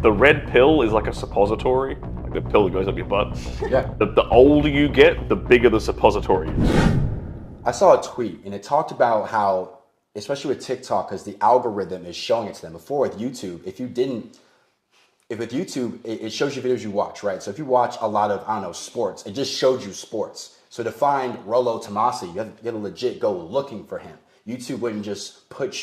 The red pill is like a suppository, like the pill that goes up your butt. Yeah. The older you get, the bigger the suppository is. I saw a tweet and it talked about how, especially with TikTok, because the algorithm is showing it to them. Before with YouTube, if with YouTube, it shows you videos you watch, right? So if you watch a lot of, I don't know, sports, it just showed you sports. So to find Rollo Tomasi, you have to legit go looking for him. YouTube wouldn't just put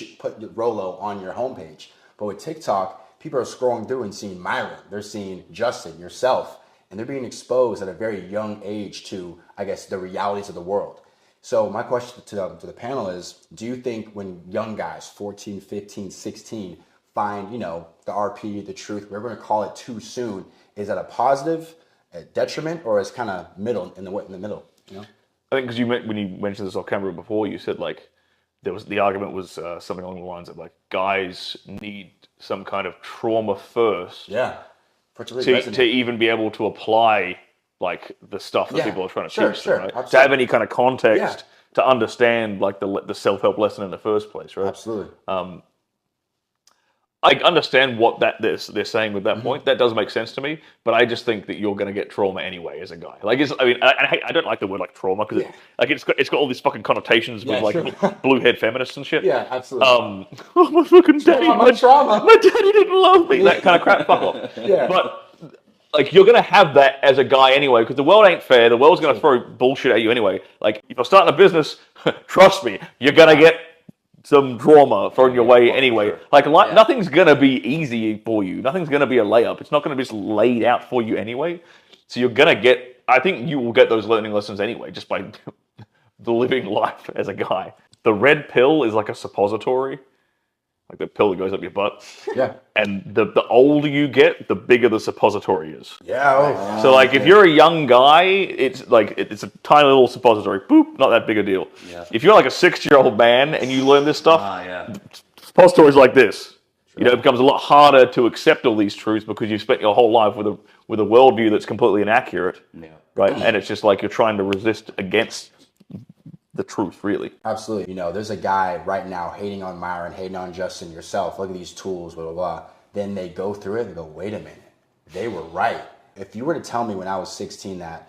Rollo on your homepage. But with TikTok, people are scrolling through and seeing Myron. They're seeing Justin, yourself, and they're being exposed at a very young age to, I guess, the realities of the world. So my question to the panel is, do you think when young guys, 14, 15, 16, find, the RP, the truth, we're going to call it too soon, is that a positive, a detriment, or is kind of in the middle? I think because when you mentioned this off camera before, you said like the argument was something along the lines of like guys need some kind of trauma first, to even be able to apply like the stuff that people are trying to teach them, right? Absolutely. To have any kind of context to understand like the self-help lesson in the first place, right? Absolutely. I understand what they're saying with that point. That does make sense to me, but I just think that you're going to get trauma anyway as a guy. Like, I don't like the word like trauma because it's got all these fucking connotations with like blue head feminists and shit. Yeah, absolutely. Oh, my fucking daddy, my daddy didn't love me. That kind of crap. Fuck off. Yeah. But like, you're going to have that as a guy anyway because the world ain't fair. The world's going to throw bullshit at you anyway. Like, if you're starting a business, trust me, you're going to get some trauma thrown your way anyway. Sure. Like, nothing's going to be easy for you. Nothing's going to be a layup. It's not going to be just laid out for you anyway. So you're going to get, I think you will get those learning lessons anyway, just by living life as a guy. The red pill is like a suppository, like the pill that goes up your butt. Yeah. And the older you get, the bigger the suppository is. Yeah. So like, if you're a young guy, it's like, it's a tiny little suppository. Boop, not that big a deal. Yeah. If you're like a 60-year-old man and you learn this stuff, suppositories like this, it becomes a lot harder to accept all these truths because you've spent your whole life with a worldview that's completely inaccurate. Yeah. Right. And it's just like you're trying to resist against the truth, really. Absolutely. There's a guy right now hating on Myron, hating on Justin, yourself. Look at these tools, blah, blah, blah. Then they go through it and go, wait a minute. They were right. If you were to tell me when I was 16 that,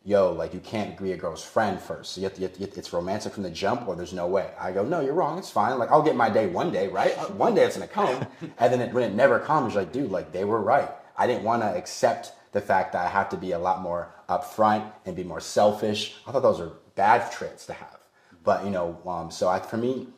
like you can't be a girl's friend first. So it's romantic from the jump or there's no way. I go, no, you're wrong. It's fine. Like, I'll get my day one day, right? One day it's going to come. And then when it never comes, you're like, dude, like they were right. I didn't want to accept the fact that I have to be a lot more upfront and be more selfish. I thought those are bad traits to have. But, for me,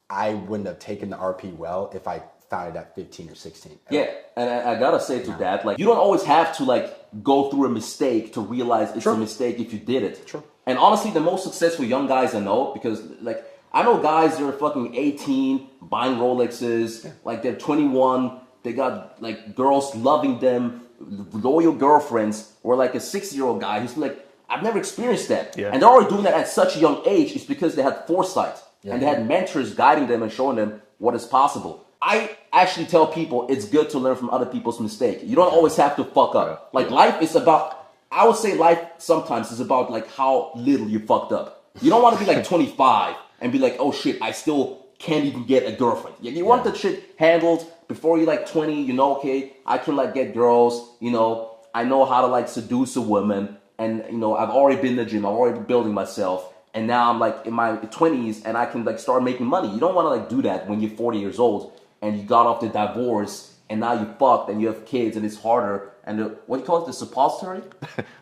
I wouldn't have taken the RP well if I found it at 15 or 16. Yeah, and I gotta say to that, like, you don't always have to, like, go through a mistake to realize it's a mistake if you did it. True. And honestly, the most successful young guys I know, because, like, I know guys that are fucking 18, buying Rolexes, like, they're 21, they got, like, girls loving them, loyal girlfriends, or, like, a 60-year-old guy who's, like, I've never experienced that. Yeah. And they're already doing that at such a young age. It's because they had foresight. Yeah. And they had mentors guiding them and showing them what is possible. I actually tell people it's good to learn from other people's mistakes. You don't always have to fuck up. Like, life is about, I would say life sometimes is about, like, how little you fucked up. You don't want to be, like, 25 and be like, oh, shit, I still can't even get a girlfriend. You want that shit handled before you're, like, 20. Okay, I can, like, get girls. I know how to, like, seduce a woman. And, I've already been in the gym. I've already been building myself. And now I'm, like, in my 20s and I can, like, start making money. You don't want to, like, do that when you're 40 years old and you got off the divorce and now you fucked and you have kids and it's harder. And what do you call it? The suppository?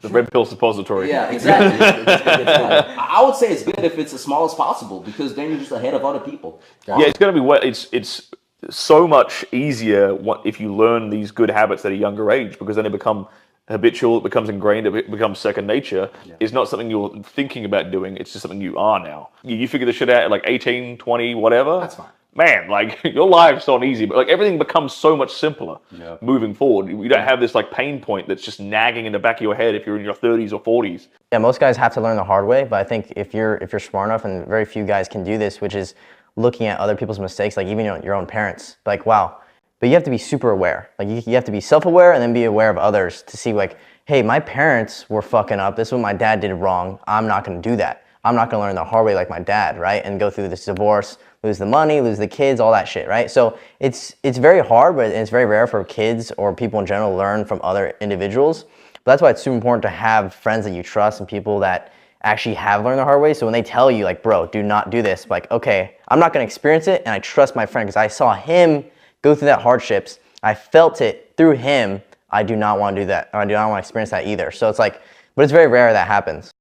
The red pill suppository. Yeah, exactly. I would say it's good if it's as small as possible because then you're just ahead of other people. Yeah, it's going to be it's so much easier if you learn these good habits at a younger age because then they become habitual, it becomes ingrained, it becomes second nature. It's not something you're thinking about doing, it's just something you are now. You figure this shit out at like 18, 20, whatever. That's fine. Man, like, your life's not easy, but like everything becomes so much simpler moving forward. You don't have this like pain point that's just nagging in the back of your head if you're in your 30s or 40s. Yeah, most guys have to learn the hard way, but I think if you're smart enough, and very few guys can do this, which is looking at other people's mistakes, like even your own parents, like, wow. But you have to be super aware. Like, you have to be self-aware and then be aware of others to see, like, hey, my parents were fucking up. This is what my dad did wrong. I'm not going to do that. I'm not gonna learn the hard way like my dad, right? And go through this divorce, lose the money, lose the kids, all that shit, right? So it's very hard, but it's very rare for kids or people in general to learn from other individuals. But that's why it's super important to have friends that you trust and people that actually have learned the hard way. So when they tell you like, bro, do not do this, like, okay, I'm not gonna experience it, and I trust my friend because I saw him go through that hardships. I felt it through him. I do not want to do that. I do not want to experience that either. So it's like, but it's very rare that happens.